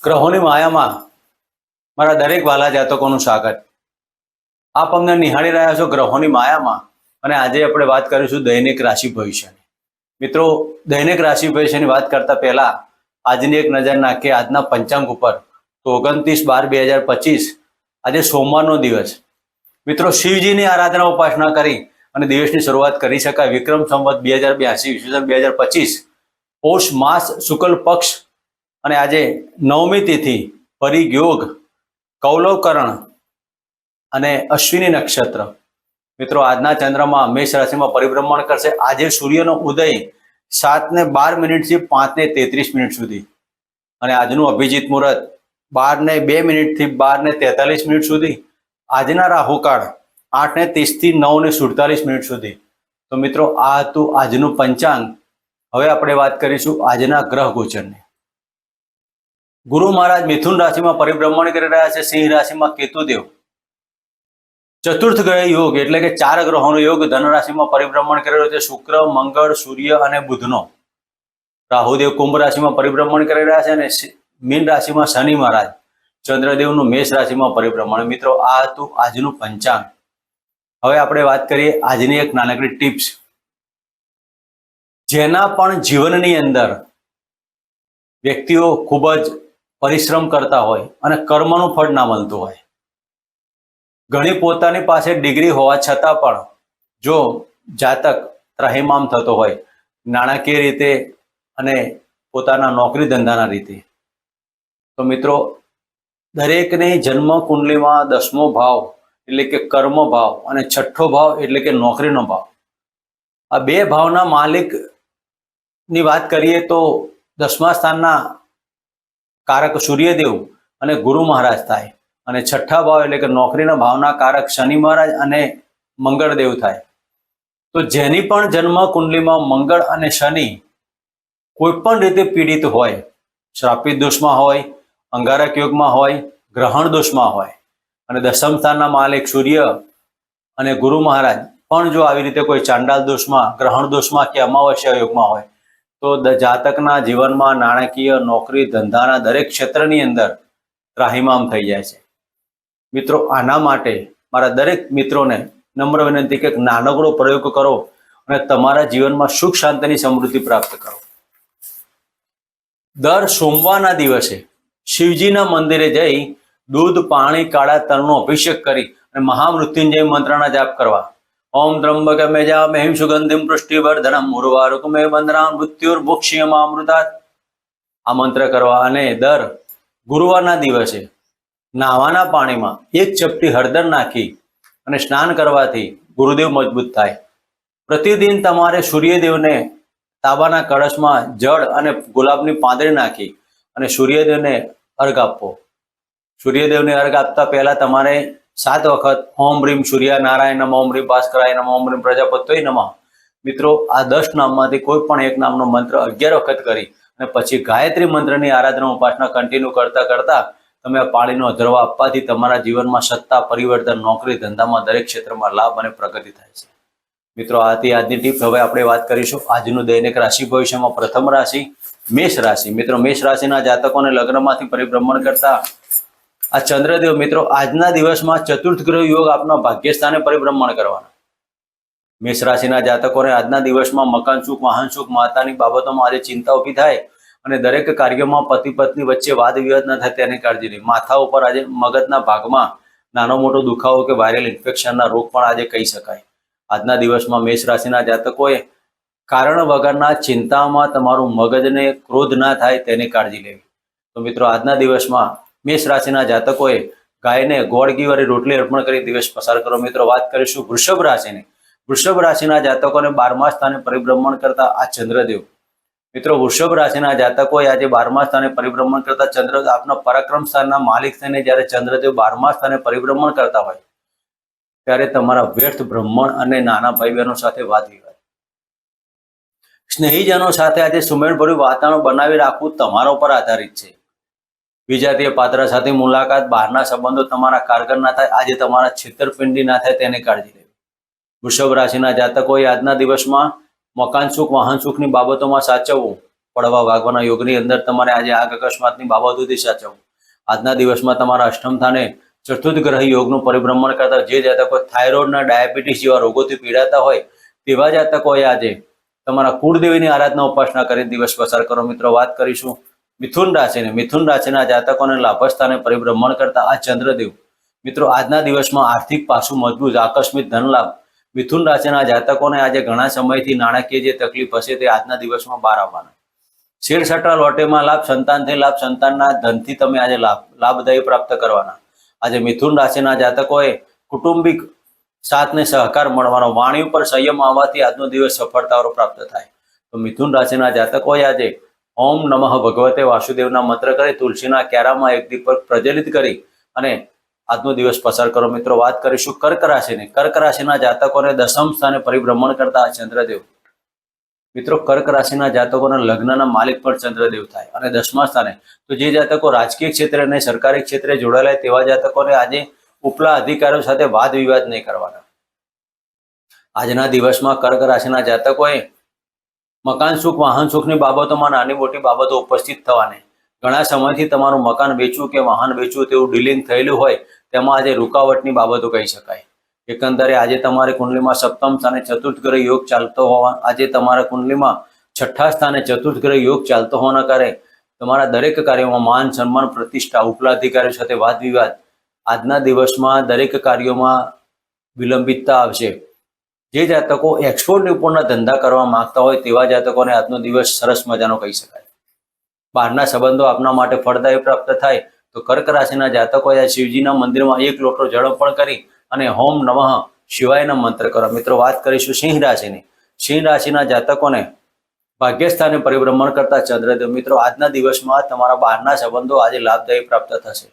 ગ્રહોની માયામાં મારા દરેક વાલા જાતકોનું સ્વાગત. આપ અમને નિહાળી રહ્યા છો ગ્રહોની માયામાં, અને આજે આપણે વાત કરીશું દૈનિક રાશિ ભવિષ્યની. મિત્રો, દૈનિક રાશિ ભવિષ્યની વાત કરતા પહેલા આજની એક નજર નાખીએ આજના પંચાંગ ઉપર. તો 29/12/2025 આજે સોમવારનો દિવસ. મિત્રો, શિવજીની આરાધના ઉપાસના કરી અને દિવસની શરૂઆત કરી શકાય. વિક્રમ સંવત 2082 2025 પોષ માસ શુક્લ પક્ષ અને આજે નવમી તિથિ, પરિગ યોગ, કૌલવકરણ અને અશ્વિની નક્ષત્ર. મિત્રો, આજના ચંદ્રમાં મેષ રાશિમાં પરિભ્રમણ કરશે. આજે સૂર્યનો ઉદય 7:12 5:33 સુધી અને આજનું અભિજીત મુહૂર્ત 12:02 થી 12:43 સુધી. આજના રાહુકાળ 8:30 થી 9:47 સુધી. તો મિત્રો, આ હતું આજનું પંચાંગ. હવે આપણે વાત કરીશું આજના ગ્રહ ગોચરની. ગુરુ મહારાજ મિથુન રાશિમાં પરિભ્રમણ કરી રહ્યા છે. સિંહ રાશિમાં કેતુદેવ. ચતુર્થ ગ્રહ યોગ એટલે કે 4 ગ્રહોનો યોગ ધન રાશિમાં પરિભ્રમણ કરી રહ્યો છે. શુક્ર, મંગળ, સૂર્ય અને બુધનો. રાહુદેવ કુંભ રાશિમાં પરિભ્રમણ કરી રહ્યા છે અને મીન રાશિમાં શનિ મહારાજ. ચંદ્રદેવનું મેષ રાશિમાં પરિભ્રમણ. મિત્રો, આ હતું આજનું પંચાંગ. હવે આપણે વાત કરીએ આજની એક નાનકડી ટિપ્સ. જેના પણ જીવનની અંદર વ્યક્તિઓ ખૂબ જ પરિશ્રમ કરતા હોય અને કર્મનું ફળ ના મળતું હોય, ઘણી પોતાની પાસે ડિગ્રી હોવા છતાં પણ જો જાતક ત્રાહિમામ થતો હોય નાણાકીય રીતે અને પોતાના નોકરી ધંધાના રીતે, તો મિત્રો, દરેકની જન્મ કુંડલીમાં 10મો ભાવ એટલે કે કર્મ ભાવ અને 6ઠ્ઠો ભાવ એટલે કે નોકરીનો ભાવ, આ 2 ભાવના માલિકની વાત કરીએ તો 10મા સ્થાનના કારક સૂર્યદેવ અને ગુરુ મહારાજ થાય, અને 6ઠ્ઠા ભાવ એટલે કે નોકરીના ભાવના કારક શનિ મહારાજ અને મંગળદેવ થાય. તો જેની પણ જન્મ કુંડલીમાં મંગળ અને શનિ કોઈ પણ રીતે પીડિત હોય, શ્રાપિત દોષમાં હોય, અંગારક યોગમાં હોય, ગ્રહણ દોષમાં હોય, અને 10મ સ્થાનના માલિક સૂર્ય અને ગુરુ મહારાજ પણ જો આવી રીતે કોઈ ચાંડાલ દોષમાં, ગ્રહણ દોષમાં કે અમાવસ્યા યોગમાં હોય, તો જાતકના જીવનમાં નાણાકીય, નોકરી, ધંધાના દરેક ક્ષેત્રની અંદર ત્રાહિમામ થઈ જાય છે. મિત્રો, આના માટે મારા દરેક મિત્રોને નમ્ર વિનંતી કે નાનકડો પ્રયોગ કરો અને તમારા જીવનમાં સુખ શાંતિની સમૃદ્ધિ પ્રાપ્ત કરો. દર સોમવારના દિવસે શિવજીના મંદિરે જઈ દૂધ, પાણી, કાળા તલનો અભિષેક કરી અને મહામૃત્યુંજય મંત્રના જાપ કરવા. ઓમ ત્રંબકમે જામહેમ સુગંધિમ પુષ્ટિવર્ધનમ ઉર્વારુકમે બંધનામ મૃત્યુર્મોક્ષ્યમામૃતાત. આ મંત્ર કરવા અને દર ગુરુવારના દિવસે નાવાના પાણીમાં 1 ચપટી હળદર નાખી અને સ્નાન કરવાથી ગુરુદેવ મજબૂત થાય. પ્રતિદિન તમારે સૂર્યદેવને તાંબાના કળશમાં જળ અને ગુલાબની પાંદડી નાખી અને સૂર્યદેવને અર્ઘ આપવો. સૂર્યદેવને અર્ઘ આપતા પહેલા તમારે 7 વખત ઓમ રીમ સૂર્ય નારાયણ નમઃ, ઓમ રીમ ભાસ્કરાય નમઃ, ઓમ રીમ પ્રજાપત્યોય નમઃ. મિત્રો, આ 10 નામમાંથી કોઈ પણ એક નામનો મંત્ર 11 વખત કરી અને પછી ગાયત્રી મંત્રની આરાધના ઉપાસના કન્ટિન્યુ કરતા કરતા તમે આ પાણીનો અધર્વા આપવાથી તમારા જીવનમાં સત્તા, પરિવર્તન, નોકરી, ધંધામાં દરેક ક્ષેત્રમાં લાભ અને પ્રગતિ થાય છે. મિત્રો, આથી આજની ટીપ. હવે આપણે વાત કરીશું આજનું દૈનિક રાશિ ભવિષ્યમાં. પ્રથમ રાશિ મેષ રાશિ. મિત્રો, મેષ રાશિના જાતકોને લગ્નમાંથી પરિભ્રમણ કરતા આ ચંદ્રદેવ મિત્રો આજના દિવસમાં ચતુર્થ ગ્રહ યોગ આપના ભાગ્યસ્થાને પરિભ્રમણ કરવાના. મેષ રાશિના જાતકોને આજના દિવસમાં મકાન સુખ, વાહન સુખ, માતાની બાબતોમાં આજે ચિંતા ઊભી થાય અને દરેક કાર્યમાં પતિ પત્ની વચ્ચે વાદ વિવાદ ન થાય તેની કાળજી લે. માથા ઉપર આજે મગજના ભાગમાં નાનો મોટો દુખાવો કે વાયરલ ઇન્ફેક્શનના રોગ પણ આજે કહી શકાય. આજના દિવસમાં મેષ રાશિના જાતકોએ કારણ વગરના ચિંતામાં તમારું મગજને ક્રોધ ના થાય તેની કાળજી લેવી. તો મિત્રો, આજના દિવસમાં મેષ રાશિના જાતકોએ ગાયને ગોળ ઘી વાળી રોટલી અર્પણ કરી દિવસ પસાર કરો. મિત્રો, વાત કરીશું વૃષભ રાશિની. વૃષભ રાશિના જાતકોને 12મા સ્થાને પરિભ્રમણ કરતા આ ચંદ્રદેવ. મિત્રો, વૃષભ રાશિના જાતકોએ આજે 12મા સ્થાને પરિભ્રમણ કરતા ચંદ્ર આપના પરાક્રમ સ્થાનના માલિક થઈને જ્યારે ચંદ્રદેવ 12મા સ્થાને પરિભ્રમણ કરતા હોય ત્યારે તમારા વ્યર્થ બ્રહ્મણ અને નાના ભાઈ બહેનો સાથે વાદ વિવાદ, સ્નેહીજનો સાથે આજે સુમેળભર્યું વાતાવરણ બનાવી રાખવું તમારા ઉપર આધારિત છે. વિજાતીય પાત્ર સાથે મુલાકાત, બહારના સંબંધો તમારા કારગર ના થાય, આજે તમારા છેતરપિંડી ના થાય તેની કાળજી લેવી. વૃષભ રાશિના જાતકોએ આજના દિવસમાં મકાન સુખ, વાહન સુખની બાબતોમાં સાચવવું, પડવા વાગવાના યોગની અંદર તમારે આજે આગ અકસ્માતની બાબતોથી સાચવવું. આજના દિવસમાં તમારા અષ્ટમ સ્થાને ચતુર્થ ગ્રહ યોગનું પરિભ્રમણ કરતા જે જાતકો થાઇરોઇડના ડાયાબિટીસ જેવા રોગોથી પીડાતા હોય તેવા જાતકોએ આજે તમારા કુળદેવીની આરાધના ઉપાસના કરીને દિવસ પસાર કરો. મિત્રો, વાત કરીશું મિથુન રાશિની. મિથુન રાશિના જાતકોને લાભ સ્થાને પરિભ્રમણ કરતા આ ચંદ્રદેવ મિત્રો આજના દિવસમાં આર્થિક પાસું મજબૂત, આકસ્મિક ધન લાભ. મિથુન રાશિના જાતકોને આજે ઘણા સમયથી નાણાકીય જે તકલીફ હશે તે આજના દિવસમાં બહાર આવવાના. શેર સટ્ટા લોટેમાં લાભ, સંતાનથી લાભ, સંતાનના ધનથી તમે આજે લાભદાયી પ્રાપ્ત કરવાના. આજે મિથુન રાશિના જાતકોએ કુટુંબિક સાથ ને સહકાર મળવાનો. વાણી ઉપર સંયમ આવવાથી આજનો દિવસ સફળતાઓ પ્રાપ્ત થાય. તો મિથુન રાશિના જાતકોએ આજે ઓમ નમઃ ભગવતે વાસુદેવના મંત્ર કરી તુલસીના ક્યારામાં એક દીપક પ્રજ્વલિત કરી અને આજનો દિવસ પસાર કરો. મિત્રો, વાત કરીશું કર્ક રાશિની. કર્ક રાશિના જાતકોને દસમ સ્થાને પરિભ્રમણ કરતા આ ચંદ્રદેવ મિત્રો કર્ક રાશિના જાતકોના લગ્નના માલિક પણ ચંદ્રદેવ થાય અને 10મા સ્થાને. તો જે જાતકો રાજકીય ક્ષેત્રે અને સરકારી ક્ષેત્રે જોડાયેલા તેવા જાતકોને આજે ઉપલા અધિકારીઓ સાથે વાદ વિવાદ નહીં કરવાના. આજના દિવસમાં કર્ક રાશિના જાતકોએ મકાન સુખ, વાહન સુખની બાબતોમાં નાની મોટી બાબતો ઉપસ્થિત થવાની. ઘણા સમયથી તમારું મકાન વેચવું કે વાહન વેચવું તેવું ડીલિંગ થયેલું હોય તેમાં આજે રૂકાવટની બાબતો કહી શકાય. એકંદરે આજે તમારી કુંડલીમાં સપ્તમ સ્થાને ચતુર્થ ગ્રહ યોગ ચાલતો હોવા, આજે તમારા કુંડલીમાં છઠ્ઠા સ્થાને ચતુર્થ ગ્રહ યોગ ચાલતો હોવાના કારણે તમારા દરેક કાર્યોમાં માન, સન્માન, પ્રતિષ્ઠા, ઉપલા અધિકારીઓ સાથે વાદ વિવાદ. આજના દિવસમાં દરેક કાર્યોમાં વિલંબિતતા આવશે. જે જાતકો એક્સપોર્ટ ઇમ્પોર્ટના ધંધા કરવા માંગતા હોય તેવા જાતકોને આજનો દિવસ સરસ મજાનો કહી શકાય. બહારના સંબંધો આપના માટે ફળદાયી પ્રાપ્ત થાય. તો કર્ક રાશિના જાતકોએ શિવજીના મંદિરમાં એક લોટો જળ અર્પણ કરી અને ઓમ નમઃ શિવાયના મંત્ર કરો. મિત્રો, વાત કરીશું સિંહ રાશિની. સિંહ રાશિના જાતકોને ભાગ્યસ્થાને પરિભ્રમણ કરતા ચંદ્રદેવ મિત્રો આજના દિવસમાં તમારા બહારના સંબંધો આજે લાભદાયી પ્રાપ્ત થશે.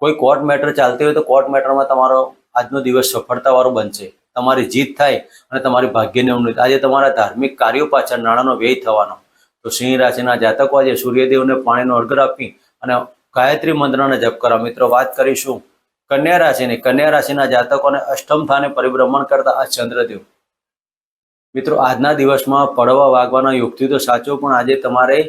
કોઈ કોર્ટ મેટર ચાલતી હોય તો કોર્ટ મેટરમાં તમારો આજનો દિવસ સફળતાવાળો બનશે. તમારી જીત થાય અને તમારી ભાગ્યની ઉન્નતિ. આજે તમારા ધાર્મિક કાર્યો પાછળ નાણાંનો વ્યય થવાનો. તો સિંહ રાશિના જાતકો આજે સૂર્યદેવને પાણીનો અર્ઘ્ય આપી અને ગાયત્રી મંત્રને જપ કરો. મિત્રો, વાત કરીશું કન્યા રાશિની. કન્યા રાશિના જાતકોને અષ્ટમ સ્થાને પરિભ્રમણ કરતા આ ચંદ્રદેવ મિત્રો આજના દિવસમાં પડવા વાગવાના યોગથી તો સાચો, પણ આજે તમારે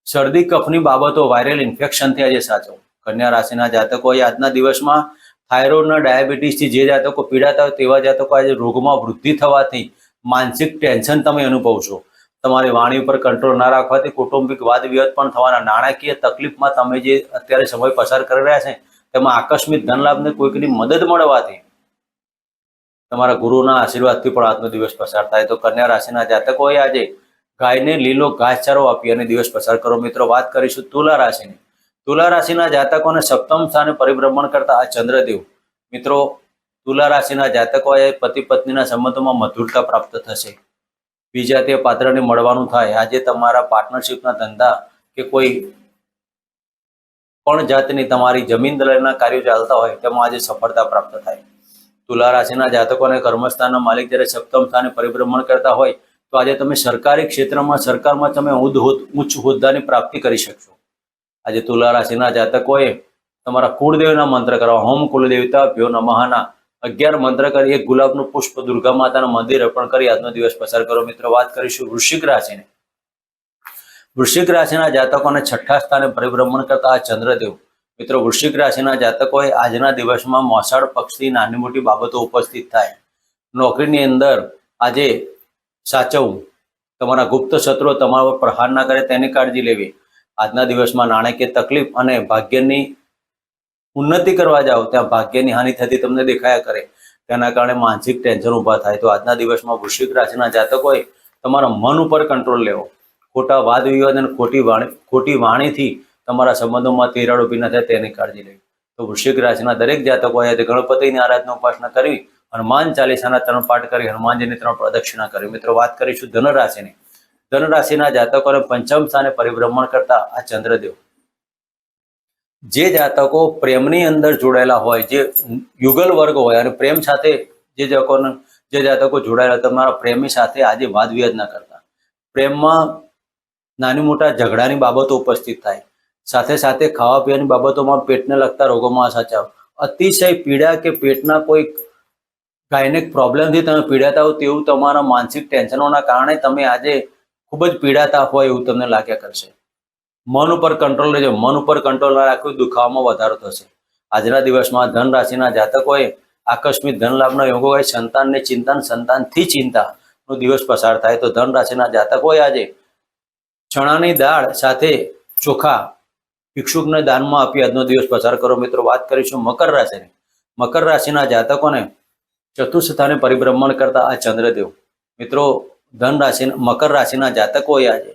શરદી કફની બાબતો, વાયરલ ઇન્ફેક્શનથી આજે સાચો. કન્યા રાશિના જાતકોએ આજના દિવસમાં થાઇરોઇડના ડાયાબિટીસથી જે જાતકો પીડાતા હોય તેવા જાતકો આજે રોગમાં વૃદ્ધિ થવાથી માનસિક ટેન્શન તમે અનુભવશો. તમારી વાણી ઉપર કંટ્રોલ ના રાખવાથી કૌટુંબિક વાદ વિવાદ પણ થવાના. નાણાકીય તકલીફમાં તમે જે અત્યારે સમય પસાર કરી રહ્યા છે તેમાં આકસ્મિક ધનલાભને કોઈકની મદદ મળવાથી તમારા ગુરુના આશીર્વાદથી પણ આજનો દિવસ પસાર થાય. તો કન્યા રાશિના જાતકોએ આજે ગાયને લીલો ઘાસચારો આપી અને દિવસ પસાર કરો. મિત્રો, વાત કરીશું તુલા રાશિની. તુલા રાશિના જાતકોને સપ્તમ સ્થાને પરિભ્રમણ કરતા આ ચંદ્રદેવ મિત્રો તુલા રાશિના જાતકોએ પતિ પત્નીના સંબંધોમાં મધુરતા પ્રાપ્ત થશે. બીજા તે પાત્રને મળવાનું થાય. આજે તમારા પાર્ટનરશિપના ધંધા કે કોઈ પણ જાતની તમારી જમીન દલાલીના કાર્યો ચાલતા હોય તેમાં આજે સફળતા પ્રાપ્ત થાય. તુલા રાશિના જાતકોને કર્મસ્થાનના માલિક જ્યારે સપ્તમ સ્થાને પરિભ્રમણ કરતા હોય તો આજે તમે સરકારી ક્ષેત્રમાં, સરકારમાં તમે ઉચ્ચ હોદ્દાની પ્રાપ્તિ કરી શકશો. આજે તુલા રાશિના જાતકોએ તમારા કુળદેવના મંત્ર કરવા. હોમ કુલદેવતા ભ્યો નમઃના 11 મંત્ર કરી એક ગુલાબનું પુષ્પ દુર્ગા માતાના મંદિર અર્પણ કરી આજનો દિવસ પસાર કરો. મિત્રો, વાત કરીશું વૃશ્ચિક રાશિની. વૃશ્ચિક રાશિના જાતકોને છઠ્ઠા સ્થાને પરિભ્રમણ કરતા આ ચંદ્રદેવ મિત્રો વૃશ્ચિક રાશિના જાતકોએ આજના દિવસમાં મોસાળ પક્ષથી નાની મોટી બાબતો ઉપસ્થિત થાય. નોકરીની અંદર આજે સાચવવું. તમારા ગુપ્ત શત્રુઓ તમારા પર પ્રહાર ના કરે તેની કાળજી લેવી. આજના દિવસમાં નાણાકીય તકલીફ અને ભાગ્યની ઉન્નતિ કરવા જાઓ ત્યાં ભાગ્યની હાનિ થતી તમને દેખાયા કરે. તેના કારણે માનસિક ટેન્શન ઊભા થાય. તો આજના દિવસમાં વૃશ્ચિક રાશિના જાતકોએ તમારા મન ઉપર કંટ્રોલ લેવો. ખોટા વાદ વિવાદ અને ખોટી વાણીથી તમારા સંબંધોમાં તિરાડ ઊભી ન થાય તેની કાળજી લેવી. તો વૃશ્ચિક રાશિના દરેક જાતકોએ આજે ગણપતિની આરાધના ઉપાસના કરવી, હનુમાન ચાલીસાના 3 પાઠ કરી, હનુમાનજીની 3 પ્રદક્ષિણા કરવી. મિત્રો, વાત કરીશું ધનરાશિની. ધનરાશિના જાતકોને પંચમ સ્થાને પરિભ્રમણ કરતા આ ચંદ્રદેવ જે જાતકો પ્રેમની અંદર જોડાયેલા હોય, જે યુગલ વર્ગ હોય અને પ્રેમ સાથે જે જાતકો જોડાયેલા તમારા પ્રેમી સાથે આજે વાદ વિવાદ ના કરતા. પ્રેમમાં નાની મોટા ઝઘડાની બાબતો ઉપસ્થિત થાય. સાથે સાથે ખાવા પીવાની બાબતોમાં પેટને લગતા રોગોમાં સાચવ. અતિશય પીડા કે પેટના કોઈ ગાયનેક પ્રોબ્લેમથી તમે પીડાતા હો તેવું તમારા માનસિક ટેન્શનોના કારણે તમે આજે ખૂબ જ પીડાતા હોય એવું તમને લાગ્યા કરશે. મન ઉપર કંટ્રોલ રહેજો. મન ઉપર કંટ્રોલ ના રાખ્યું દુખાવામાં વધારો થશે. આજના દિવસમાં ધન રાશિના જાતકોએ આકસ્મિક ધન લાભના યોગો હોય. સંતાનને ચિંતન, સંતાનથી ચિંતાનો દિવસ પસાર થાય. તો ધન રાશિના જાતકોએ આજે ચણાની દાળ સાથે ચોખા ભિક્ષુકને દાનમાં આપી આજનો દિવસ પસાર કરો. મિત્રો, વાત કરીશું મકર રાશિની. મકર રાશિના જાતકોને ચતુર્થ સ્થાને પરિભ્રમણ કરતા આ ચંદ્રદેવ. મિત્રો, ધન રાશિ મકર રાશિના જાતકોએ આજે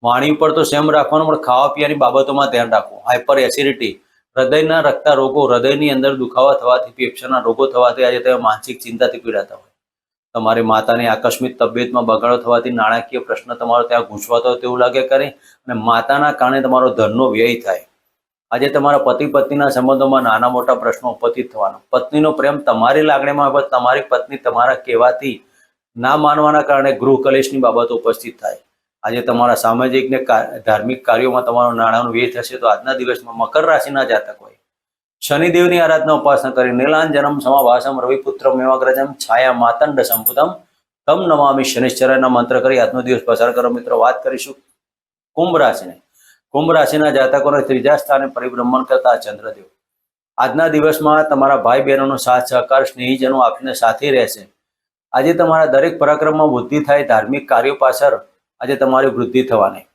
વાણી ઉપર તો સેમ રાખવાનું, પણ ખાવા પીવાની બાબતોમાં ધ્યાન રાખવું. હાઇપર એસિડિટી, હૃદયના રક્તા રોગો, હૃદયની અંદર દુખાવા થવાથી, ફેફસાના રોગો થવાથી આજે તમે માનસિક ચિંતાથી પીડાતા હોય. તમારી માતાની આકસ્મિક તબિયતમાં બગાડો થવાથી નાણાકીય પ્રશ્ન તમારો ત્યાં ગૂંચવાતો હોય તેવું લાગે કરે, અને માતાના કારણે તમારો ધનનો વ્યય થાય. આજે તમારા પતિ પત્નીના સંબંધોમાં નાના મોટા પ્રશ્નો ઉપસ્થિત થવાના. પત્નીનો પ્રેમ તમારી લાગણીમાં હોય, તમારી પત્ની તમારા કહેવાથી ના માનવાના કારણે ગૃહ કલેશની બાબતો ઉપસ્થિત થાય. આજે તમારા સામાજિક ને ધાર્મિક કાર્યોમાં તમારો નાણાંનો વ્યય થશે. તો આજના દિવસમાં મકર રાશિના જાતકોએ શનિદેવની આરાધના ઉપાસના કરી નીલાંજનમ સમાભાસમ રવિપુત્રમ એવાગ્રજમ છાયા માતંડ સંભુતમ તમ નમામિ શનિશ્ચરના મંત્ર કરી આજનો દિવસ પસાર કરો. મિત્રો, વાત કરીશું કુંભ રાશિને. કુંભ રાશિના જાતકોને ત્રીજા સ્થાને પરિભ્રમણ કરતા ચંદ્રદેવ. આજના દિવસમાં તમારા ભાઈ બહેનોનો સાથ સહકાર, સ્નેહીજનો આપને સાથે રહેશે. આજે તમારા દરેક પરાક્રમમાં વૃદ્ધિ થાય. ધાર્મિક કાર્યો પાછળ આજે તમારી વૃદ્ધિ થવાની,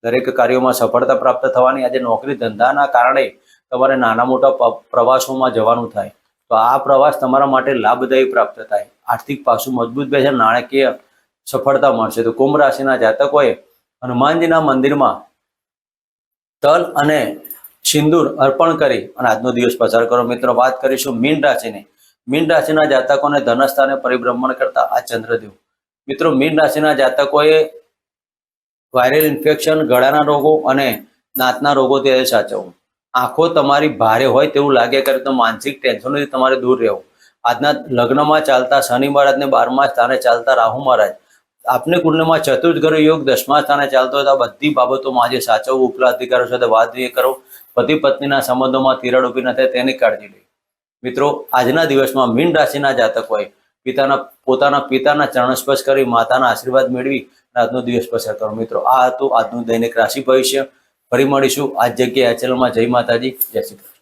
દરેક કાર્યોમાં સફળતા પ્રાપ્ત થવાની. આજે નોકરી ધંધાના કારણે તમારે નાના મોટા પ્રવાસોમાં જવાનું થાય. તો આ પ્રવાસ તમારા માટે લાભદાયી પ્રાપ્ત થાય. આર્થિક પાસું મજબૂત બનશે, નાણાકીય સફળતા મળશે. તો કુંભ રાશિના જાતકોએ હનુમાનજીના મંદિરમાં તલ અને સિંદૂર અર્પણ કરી અને આજનો દિવસ પસાર કરો. મિત્રો, વાત કરીશું મીન રાશિની. મીન રાશિના જાતકોને ધનસ્થાને પરિભ્રમણ કરતા આ ચંદ્રદેવ. મિત્રો, મીન રાશિના જાતકોએ વાયરલ ઇન્ફેક્શન, ગળાના રોગો અને દાંતના રોગોથી સાચવવું. આંખો તમારી ભારે હોય તેવું લાગે કરે તો માનસિક ટેન્શનોથી તમારે દૂર રહેવું. આજના લગ્નમાં ચાલતા શનિ મહારાજને 12મા સ્થાને ચાલતા રાહુ મહારાજ, આપને કુંડલીમાં ચતુર્થ ગ્રહ યોગ 10મા સ્થાને ચાલતો હોય તો આ બધી બાબતોમાં આજે સાચવવું. ઉપલા અધિકારો સાથે વાત નહીં કરો. પતિ પત્નીના સંબંધોમાં તિરાડ ઊભી ન થાય તેની કાળજી લે. મિત્રો, આજના દિવસમાં મીન રાશિના જાતકોએ પોતાના પિતાના ચરણસ્પર્શ કરી માતાના આશીર્વાદ મેળવી આજનો દિવસ પસાર કરો. મિત્રો, આ હતું આજનું દૈનિક રાશિ ભવિષ્ય. ફરી મળીશું આ જ જગ્યાએ, આ ચેનલમાં. જય માતાજી, જય શ્રી કૃષ્ણ.